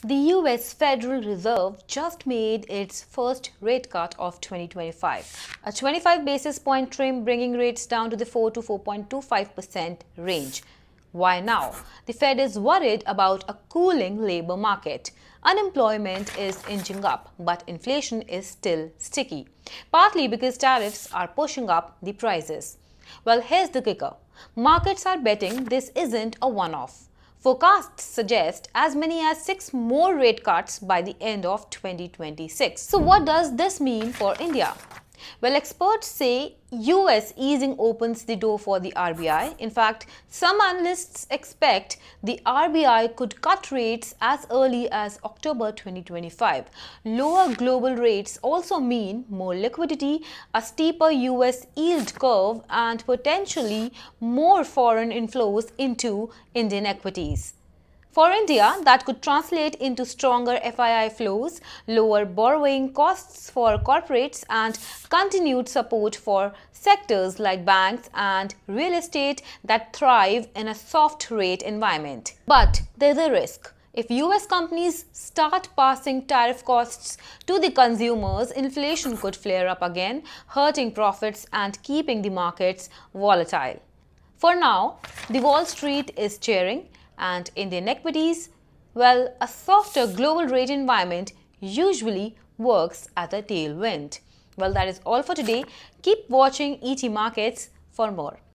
The US Federal Reserve just made its first rate cut of 2025, a 25 basis point trim bringing rates down to the 4 to 4.25% range. Why now? The Fed is worried about a cooling labor market. Unemployment is inching up, but inflation is still sticky, partly because tariffs are pushing up the prices. Well, here's the kicker. Markets are betting this isn't a one-off. Forecasts suggest as many as 6 more rate cuts by the end of 2026. So what does this mean for India? Well, experts say US easing opens the door for the RBI. In fact, some analysts expect the RBI could cut rates as early as October 2025. Lower global rates also mean more liquidity, a steeper US yield curve, and potentially more foreign inflows into Indian equities. For India, that could translate into stronger FII flows, lower borrowing costs for corporates, and continued support for sectors like banks and real estate that thrive in a soft rate environment. But there's a risk. If US companies start passing tariff costs to the consumers, inflation could flare up again, hurting profits and keeping the markets volatile. For now, the Wall Street is cheering, and Indian equities, well, a softer global rate environment usually works as a tailwind. Well, that is all for today. Keep watching ET Markets for more.